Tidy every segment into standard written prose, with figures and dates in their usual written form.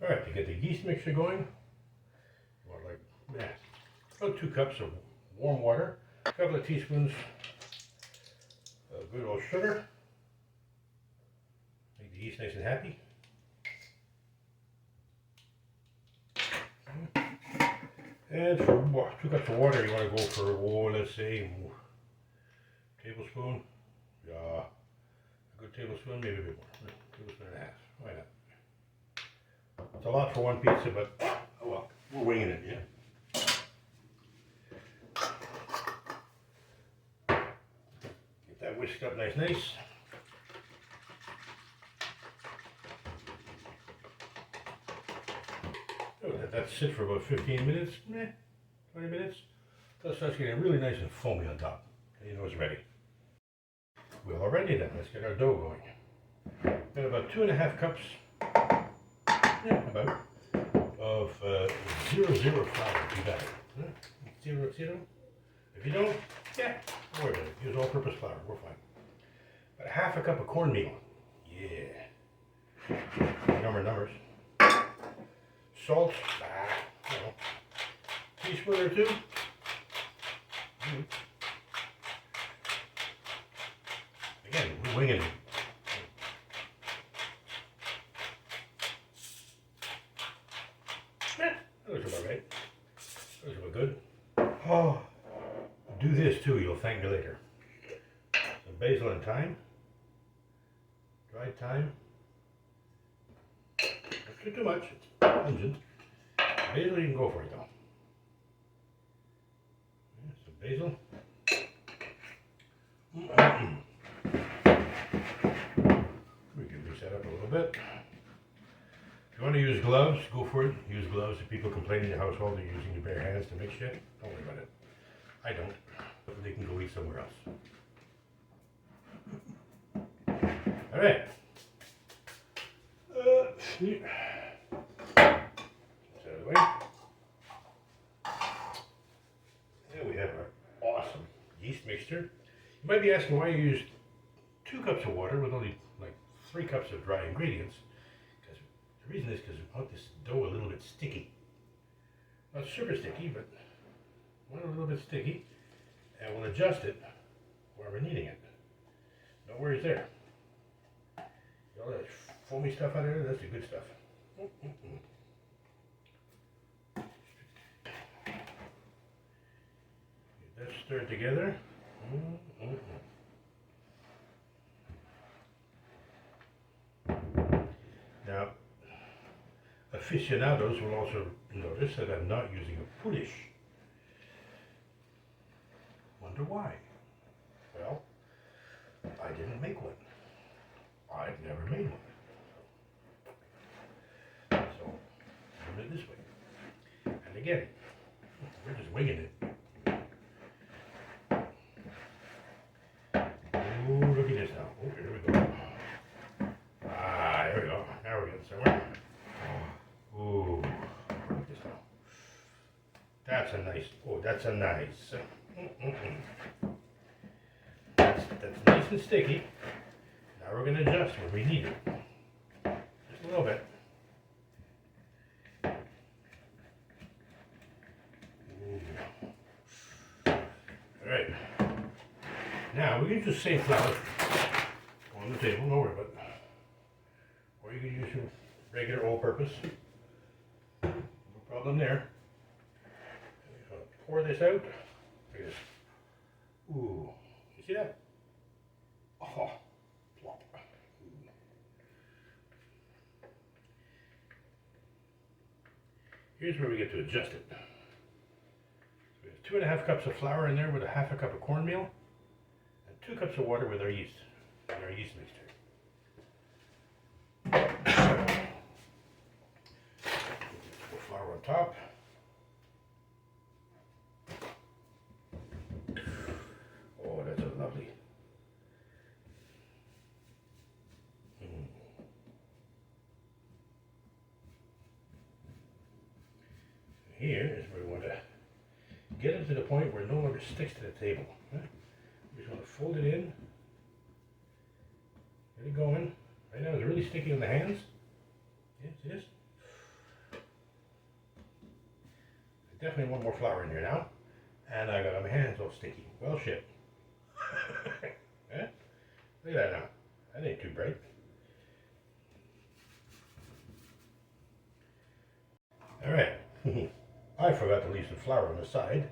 Alright, to get the yeast mixture going, you want about 2 cups of warm water, a couple of teaspoons of good old sugar, make the yeast nice and happy. And for 2 cups of water, you want to go for, let's say, a tablespoon. Yeah, a good tablespoon, maybe a bit more. A tablespoon and a half. Why not? It's a lot for one pizza, but oh well, we're winging it, yeah. Get that whisked up nice. Oh, let that sit for about 15 minutes, 20 minutes. That starts getting really nice and foamy on top. And you know it's ready. Well, already then, let's get our dough going. Got about 2.5 cups, of 0-0 flour to be better. 0-0. If you don't, yeah, don't worry about it. Use all-purpose flour, we're fine. About 1/2 cup of cornmeal. Yeah. Numbers. Salt, teaspoon or 2. Again, we're winging it. That looks about right. Looks about good. Oh, do this too, you'll thank me later. Some basil and thyme. Dried thyme. Not too much, it's pungent. Basil, you can go for it though. Some basil. We can mix that up a little bit. If you want to use gloves, go for it. Use gloves. If people complain in your household they're using your bare hands to mix shit, don't worry about it. I don't. But they can go eat somewhere else. Alright. Out of the way. There we have our awesome yeast mixture. You might be asking why you used 2 cups of water with only like 3 cups of dry ingredients. Because the reason is because we want this dough a little bit sticky. Not super sticky, but a little bit sticky. And we'll adjust it while we're kneading it. No worries there. All that foamy stuff out of there, that's the good stuff. Get that stirred together. Now, aficionados will also notice that I'm not using a pudish. Wonder why? Well, I didn't make one. I've never made one. So, I'm doing it this way. And again, we're just winging it. Ooh, look at this now. Oh, here we go. Ah, there we go. Now we're getting somewhere. Ooh, look at this now. That's a nice. That's nice and sticky. Now we're going to adjust where we need it. Just a little bit. Alright. Now we can use the same flour on the table, don't worry about it. Or you can use your regular all-purpose. No problem there. I'm going to pour this out. Look at this. Ooh. You see that? Oh. Plop. Here's where we get to adjust it. So we have 2.5 cups of flour in there with 1/2 cup of cornmeal and 2 cups of water with our yeast mixture. Put flour on top. Oh, that's a lovely. Here is where we want to get it to the point where it no longer sticks to the table. We just want to fold it in, get it going. Right now it's really sticky on the hands. Yeah, see this? Definitely want more flour in here now. And I got my hands all sticky. Well, shit. Eh? Look at that now. That ain't too bright. Alright. I forgot to leave some flour on the side.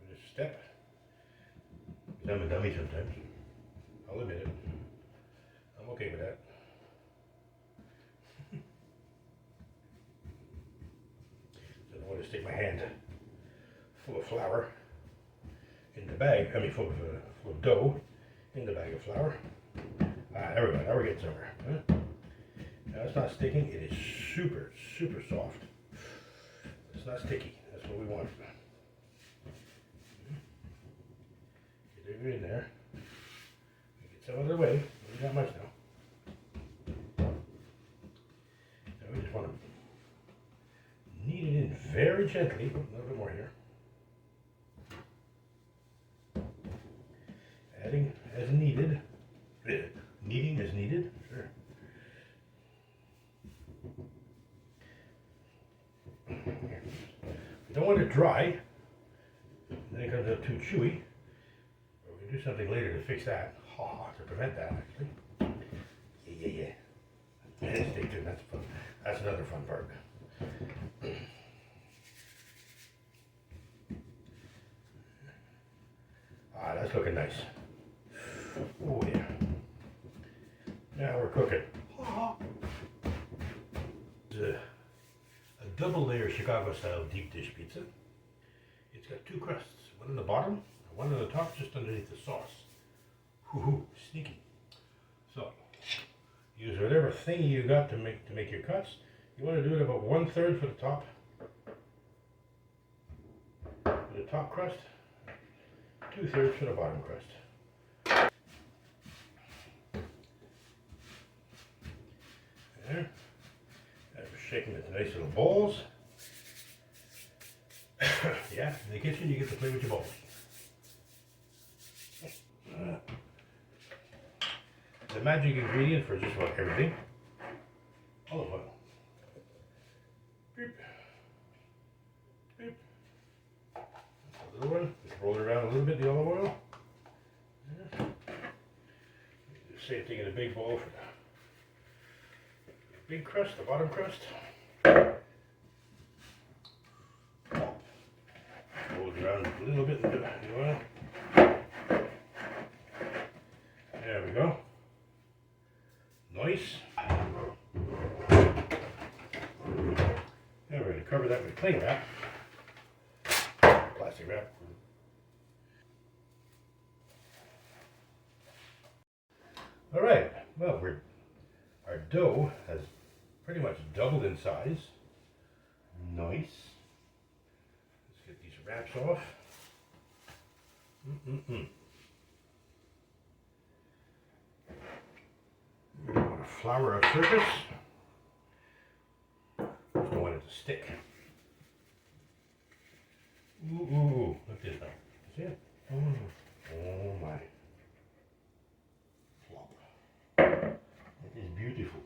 Just step. I'm a dummy sometimes. I'll admit it. I'm okay with that. So I don't want to stick my hand full of flour in the bag. I mean, full of dough in the bag of flour. Ah, there we go. Now we're getting somewhere. Huh? Now it's not sticking. It is super, super soft. It's not sticky. That's what we want. Get it in there. Get some out of the way. Not that much now. Now we just want to knead it in very gently. A little bit more here. Adding as needed. Kneading as needed. Sure. We don't want it dry. Then it comes out too chewy. We can do something later to fix that. To prevent that, actually. Yeah. Stay tuned. That's fun. That's another fun part. Ah, that's looking nice. Oh yeah. Now we're cooking. It's a double layer Chicago style deep dish pizza. It's got two crusts, one on the bottom and one on the top just underneath the sauce. Hoo-hoo, sneaky. So, use whatever thing you got to make your cuts. You want to do it about 1/3 for the top. For the top crust, 2/3 for the bottom crust. There. And we're shaking it to nice little balls. Yeah, in the kitchen you get to play with your balls. The magic ingredient for just about everything, olive oil. Beep. Beep. A little one, just roll it around a little bit, the olive oil. Yeah. The same thing in a big bowl for the big crust, the bottom crust. Roll it around a little bit in the oil. There we go. Nice. Now we're going to cover that with cling wrap. Plastic wrap. Alright, well our dough has pretty much doubled in size. Nice. Let's get these wraps off. We want to flour our surface. Just don't want it to stick. Ooh, look at this now. See it? Oh my. Flop. That is beautiful.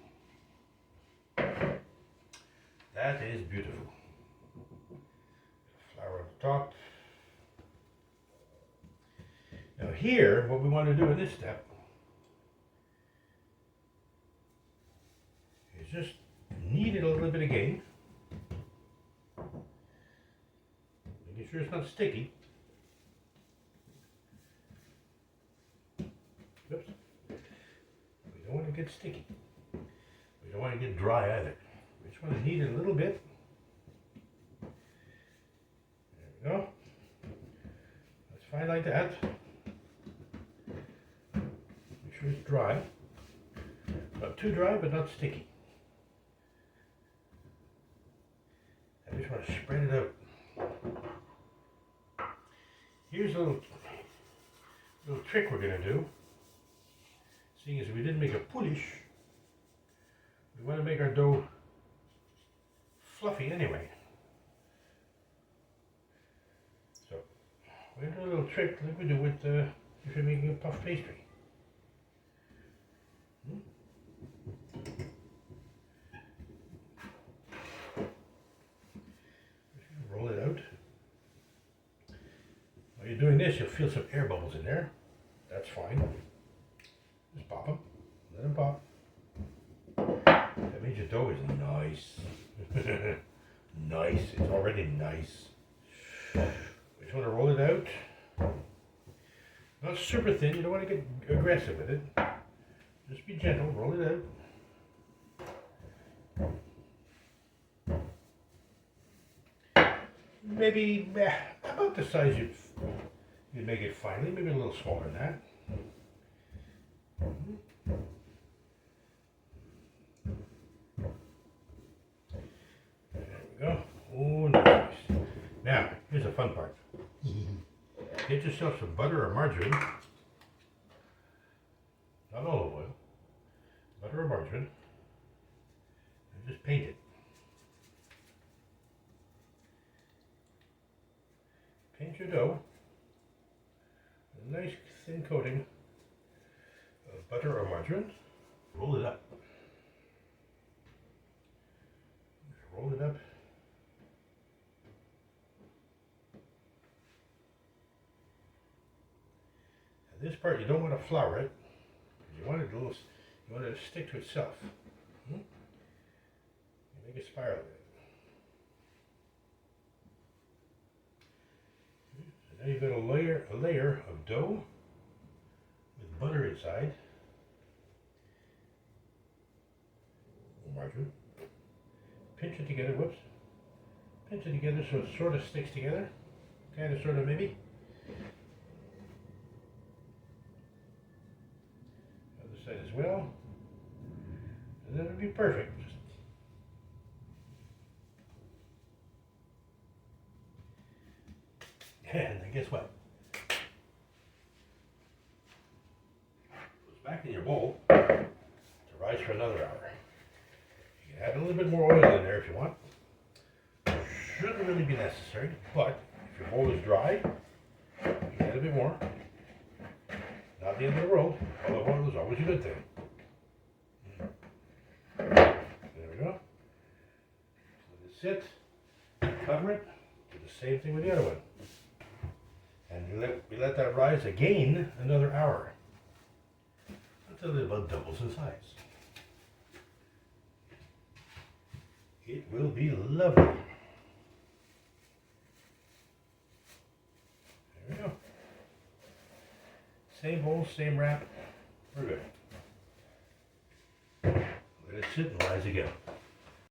That is beautiful. Flour on the top. Now here, what we want to do in this step is just knead it a little bit again. Making sure it's not sticky. Oops. We don't want to get sticky. We don't want to get dry either. We just want to knead it a little bit. There we go. That's fine like that. Make sure it's dry. Not too dry, but not sticky. I just want to spread it out. Here's a little trick we're going to do. Seeing as we didn't make a poulish, we want to make our dough fluffy anyway. So we're going to do a little trick like we do with if you're making a puff pastry. this, you'll feel some air bubbles in there. That's fine. Just pop them. Let them pop. That means your dough is nice. Nice. It's already nice. You just want to roll it out. Not super thin. You don't want to get aggressive with it. Just be gentle. Roll it out. Maybe about the size you'd make it finely. Maybe a little smaller than that. There we go. Oh, nice. Now, here's the fun part. Get yourself some butter or margarine. Not olive oil. Butter or margarine. And just paint it. Paint your dough with a nice thin coating of butter or margarine. Roll it up. Just roll it up. And this part you don't want to flour it. You want it to stick to itself. You make a spiral of it. Now you've got a layer of dough with butter inside, margarine. Pinch it together, whoops. Pinch it together so it sort of sticks together, kind of, sort of, maybe. Other side as well, and then it'll be perfect. And then guess what? Goes back in your bowl to rise for another hour. You can add a little bit more oil in there if you want. Shouldn't really be necessary, but if your bowl is dry, you can add a bit more. Not the end of the world. Olive oil is always a good thing. There we go. Let it sit. Cover it. Do the same thing with the other one. And we let that rise again another hour until it about doubles in size. It will be lovely. There we go. Same bowl, same wrap. We're good. Let it sit and rise again.